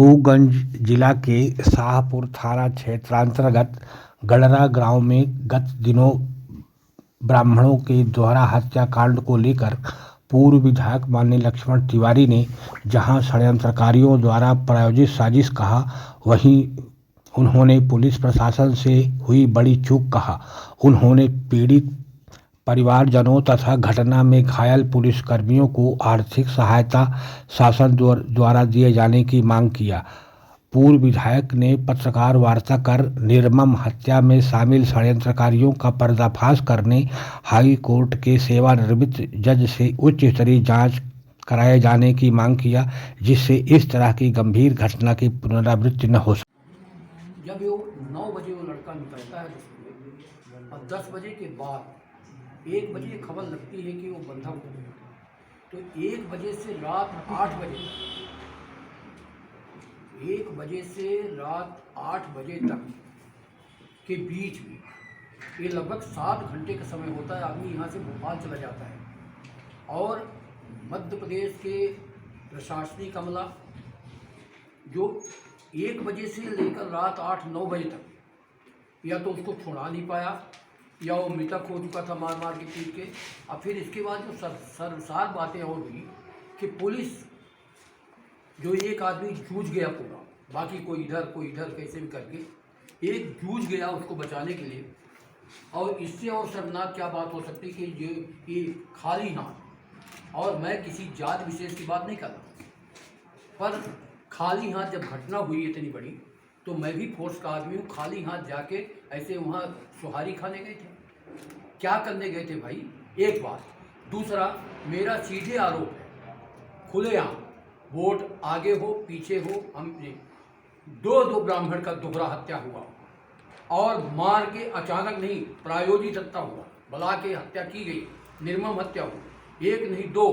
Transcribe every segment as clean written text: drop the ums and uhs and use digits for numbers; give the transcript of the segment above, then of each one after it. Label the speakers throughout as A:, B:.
A: मऊ जिला के शाहपुर थाना क्षेत्रांतर्गत गडरा गांव में गत दिनों ब्राह्मणों के द्वारा हत्याकांड को लेकर पूर्व विधायक माननीय लक्ष्मण तिवारी ने जहां षड्यंत्रकारियों द्वारा प्रायोजित साजिश कहा, वहीं उन्होंने पुलिस प्रशासन से हुई बड़ी चूक कहा। उन्होंने पीड़ित परिवारजनों तथा घटना में घायल पुलिसकर्मियों को आर्थिक सहायता शासन द्वारा दिए जाने की मांग किया। पूर्व विधायक ने पत्रकार वार्ता कर निर्मम हत्या में शामिल षड्यंत्रकारियों का पर्दाफाश करने हाई कोर्ट के सेवानिवृत्त जज से उच्च स्तरीय जांच कराए जाने की मांग किया, जिससे इस तरह की गंभीर घटना की पुनरावृत्ति न हो सके।
B: जब वो 9 बजे वो लड़का निकलता है और 10 बजे के बाद 1 बजे खबर लगती है कि वो बंधा हो गया, तो 1 बजे से रात 8 बजे 1 बजे से रात 8 बजे तक के बीच में ये लगभग 7 घंटे का समय होता है। आदमी यहाँ से भोपाल चला जाता है और मध्य प्रदेश के प्रशासनिक अमला जो 1 बजे से लेकर रात 8-9 बजे तक या तो उसको छुड़ा नहीं पाया या वो मृतक हो चुका था मार मार के पीट के। और फिर इसके बाद जो सर्वसार बातें और हुई कि पुलिस जो एक आदमी जूझ गया पूरा, बाकी कोई इधर कैसे भी करके एक जूझ गया उसको बचाने के लिए। और इससे और शर्मनाक क्या बात हो सकती कि ये खाली हाथ, और मैं किसी जात विशेष की बात नहीं कर रहा, पर खाली हाथ जब घटना हुई इतनी बड़ी, तो मैं भी फोर्स का आदमी हूँ। खाली हाथ जाके ऐसे वहाँ सुहारी खाने गए थे? क्या करने गए थे भाई? एक बात। दूसरा, मेरा सीधे आरोप है खुलेआम, वोट आगे हो पीछे हो, हमने दो ब्राह्मण का दोहरा हत्या हुआ और मार के अचानक नहीं, प्रायोजित हत्या हुआ, बुला के हत्या की गई, निर्मम हत्या हुई, एक नहीं दो,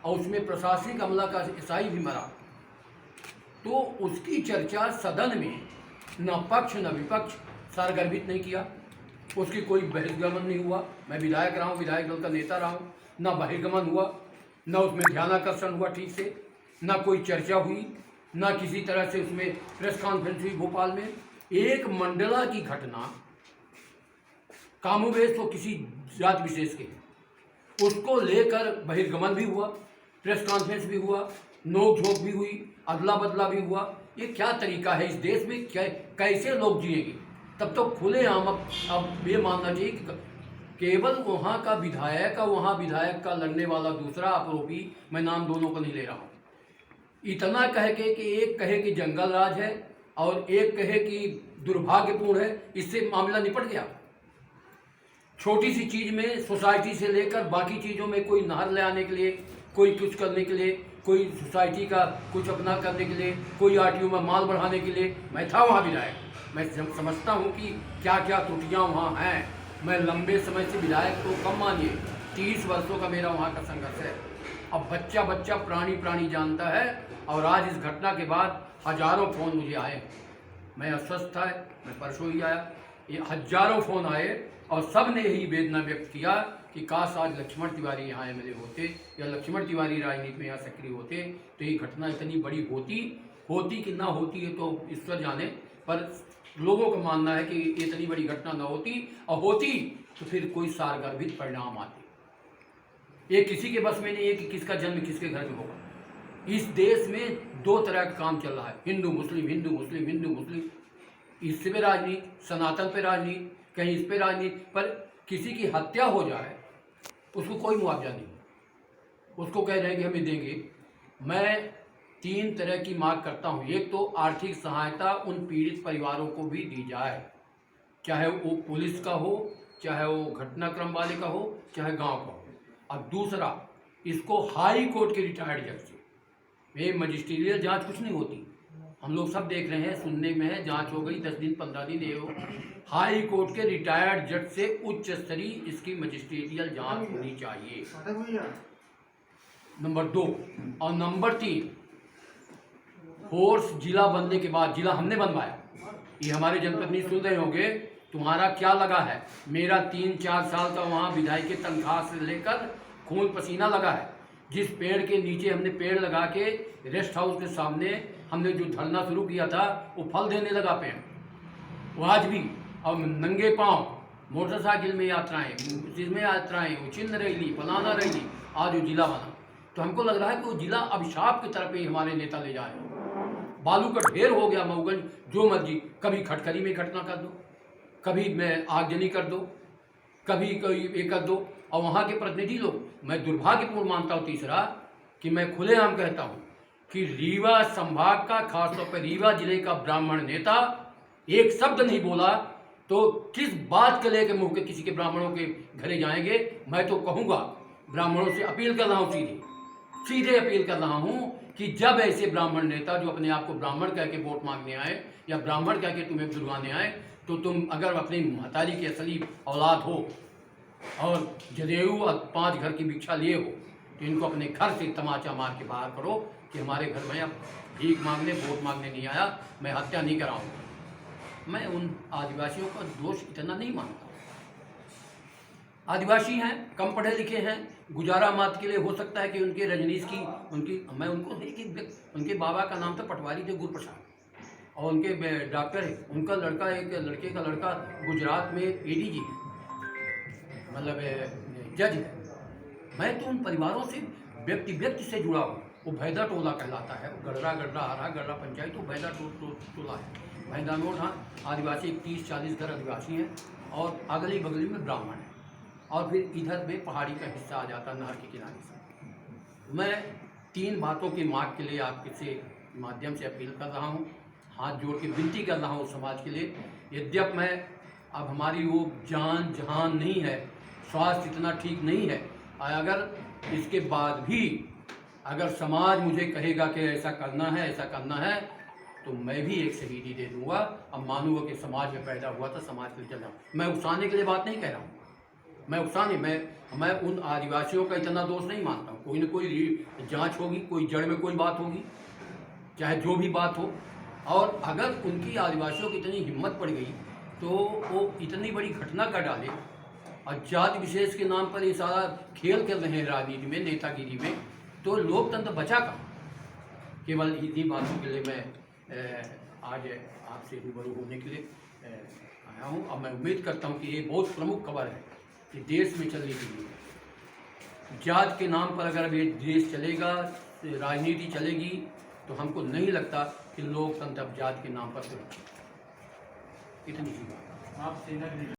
B: और उसमें प्रशासनिक अमला का ईसाई भी मरा। तो उसकी चर्चा सदन में न पक्ष न विपक्ष सारगर्भित नहीं किया, उसकी कोई बहिर्गमन नहीं हुआ। मैं विधायक रहा हूँ, विधायक दल का नेता रहा हूँ, न बहिर्गमन हुआ, न उसमें ध्यानाकर्षण हुआ ठीक से, न कोई चर्चा हुई, न किसी तरह से उसमें प्रेस कॉन्फ्रेंस हुई भोपाल में। एक मंडला की घटना, कामोवेश तो किसी जात विशेष के, उसको लेकर बहिर्गमन भी हुआ, प्रेस कॉन्फ्रेंस भी हुआ, नोक झोंक भी हुई, अदला बदला भी हुआ। ये क्या तरीका है? इस देश में कैसे लोग जिएंगे? तब तो खुलेआम अब ये मानना चाहिए कि केवल वहाँ का विधायक और वहाँ विधायक का लड़ने वाला दूसरा आरोपी, मैं नाम दोनों को नहीं ले रहा हूँ, इतना कहे कि एक कहे कि जंगल राज है और एक कहे कि दुर्भाग्यपूर्ण है, इससे मामला निपट गया। छोटी सी चीज़ में सोसाइटी से लेकर बाकी चीज़ों में कोई नहर ले आने के लिए, कोई कुछ करने के लिए, कोई सोसाइटी का कुछ अपना करने के लिए, कोई आरटीओ में माल बढ़ाने के लिए, मैं था वहाँ विधायक, मैं समझता हूँ कि क्या क्या त्रुटियाँ वहाँ हैं। मैं लंबे समय से विधायक तो कम मानिए, 30 वर्षों का मेरा वहाँ का संघर्ष है। अब बच्चा बच्चा प्राणी जानता है, और आज इस घटना के बाद हजारों फ़ोन मुझे आए। मैं अस्वस्थ था, मैं परसों ही आया, ये हजारों फ़ोन आए और सब ने यही वेदना व्यक्त किया कि काश आज लक्ष्मण तिवारी यहाँ एमएलए होते या लक्ष्मण तिवारी राजनीति में यहाँ सक्रिय होते तो ये घटना इतनी बड़ी होती कि ना होती है तो ईश्वर जाने, पर लोगों का मानना है कि इतनी बड़ी घटना ना होती, और होती तो फिर कोई सारगर्भित परिणाम आते। ये किसी के बस में नहीं है कि किसका जन्म किसके घर में होगा। इस देश में 2 तरह का काम चल रहा है, हिंदू मुस्लिम, हिंदू मुस्लिम, हिंदू मुस्लिम, इस पे राजनीति, सनातन पे राजनीति, कहीं इस पे राजनीति। पर किसी की हत्या हो जाए उसको कोई मुआवजा नहीं, उसको कह रहे हैं कि हमें देंगे। मैं 3 तरह की मांग करता हूँ। एक तो आर्थिक सहायता उन पीड़ित परिवारों को भी दी जाए, चाहे वो पुलिस का हो, चाहे वो घटनाक्रम वाले का हो, चाहे गांव का हो। और दूसरा, इसको हाई कोर्ट के रिटायर्ड जज से, ये मजिस्ट्रियल जांच कुछ नहीं होती, हम लोग सब देख रहे हैं, सुनने में है, जांच हो गई 10 दिन 15 दिन, ये हो, हाई कोर्ट के रिटायर्ड जज से उच्च स्तरीय इसकी मजिस्ट्रियल जांच होनी चाहिए, नंबर 2। और नंबर 3, फोर्स जिला बनने के बाद, जिला हमने बनवाया, ये हमारे जनपद नहीं सुन रहे होंगे, तुम्हारा क्या लगा है? मेरा 3-4 साल का वहाँ विधायक की तनख्वाह से लेकर खून पसीना लगा है। जिस पेड़ के नीचे हमने पेड़ लगा के रेस्ट हाउस के सामने हमने जो धरना शुरू किया था वो फल देने लगा पेड़। वो आज भी अब नंगे पांव मोटरसाइकिल में यात्राएं, जिसमें यात्राएं, वो चिन्ह रैली, फलाना रैली, आज वो जिला बना। तो हमको लग रहा है कि वो जिला अभिशाप की तरफ ही हमारे नेता ले जाए। बालू का ढेर हो गया मऊगंज, जो मर्जी, कभी खटखरी में घटना कर दो, कभी मैं आगजनी कर दो, कभी कोई ये कर दो। और वहाँ के प्रतिनिधि लोग, मैं दुर्भाग्यपूर्ण मानता हूँ तीसरा कि मैं खुलेआम कहता हूँ कि रीवा संभाग का, खासतौर पर रीवा जिले का ब्राह्मण नेता एक शब्द नहीं बोला तो किस बात के लेके मुँह के किसी के ब्राह्मणों के घरे जाएंगे। मैं तो कहूँगा, ब्राह्मणों से अपील कर रहा हूँ, सीधे अपील कर रहा हूँ कि जब ऐसे ब्राह्मण नेता जो अपने आप को ब्राह्मण कह के वोट मांगने आए या ब्राह्मण कह के तुम्हें बुलवाने आए, तो तुम अगर अपनी महतारी की असली औलाद हो और जदेऊ और 5 घर की भिक्षा लिए हो, तो इनको अपने घर से तमाचा मार के बाहर करो कि हमारे घर में अब भीख मांगने, वोट मांगने नहीं आया, मैं हत्या नहीं कराऊंगा। मैं उन आदिवासियों का दोष इतना नहीं मानता। आदिवासी हैं, कम पढ़े लिखे हैं, गुजारा मात के लिए हो सकता है कि उनके रजनीश की मैं उनको उनके बाबा का नाम था पटवारी थे गुरुप्रसाद, और उनके डॉक्टर है, उनका लड़का, एक लड़के का लड़का गुजरात में एडीजी मतलब जज है। मैं तो उन परिवारों से व्यक्ति से जुड़ा हूँ। वो भैदा टोला कहलाता है, गडरा हरा गडरा पंचायत, वो भैदा टोला है। भैदा नोट, हाँ, आदिवासी 30-40 घर आदिवासी हैं और अगली बगली में ब्राह्मण हैं, और फिर इधर में पहाड़ी का हिस्सा आ जाता नहर के किनारे से। मैं 3 बातों की मांग के लिए आपके माध्यम से अपील कर रहा हूँ, हाथ जोड़ के विनती कर रहा हूँ समाज के लिए। यद्यप मैं अब हमारी वो जान जहान नहीं है, स्वास्थ्य इतना ठीक नहीं है, अगर इसके बाद भी अगर समाज मुझे कहेगा कि ऐसा करना है तो मैं भी एक शहीदी दे दूंगा। अब मानूंगा कि समाज में पैदा हुआ था, समाज के लिए चल रहा हूँ। मैं उकसाने के लिए बात नहीं कह रहा हूँ, मैं उन आदिवासियों का इतना दोष नहीं मानता हूँ। कोई न कोई जांच होगी, कोई जड़ में कोई बात होगी, चाहे जो भी बात हो। और अगर उनकी आदिवासियों की इतनी हिम्मत पड़ गई तो वो इतनी बड़ी घटना कर डाले और जाति विशेष के नाम पर ये सारा खेल कर रहे हैं राजनीति में, नेतागिरी में, तो लोकतंत्र बचा कहाँ। केवल इन्हीं बातों के लिए मैं आज आपसे रूबरू होने के लिए आया हूँ। और मैं उम्मीद करता हूँ कि ये बहुत प्रमुख खबर है कि देश में चलने के लिए जात के नाम पर अगर ये देश चलेगा, राजनीति चलेगी, तो हमको नहीं लगता कि लोकतंत्र अब जात के नाम पर इतनी सी बात।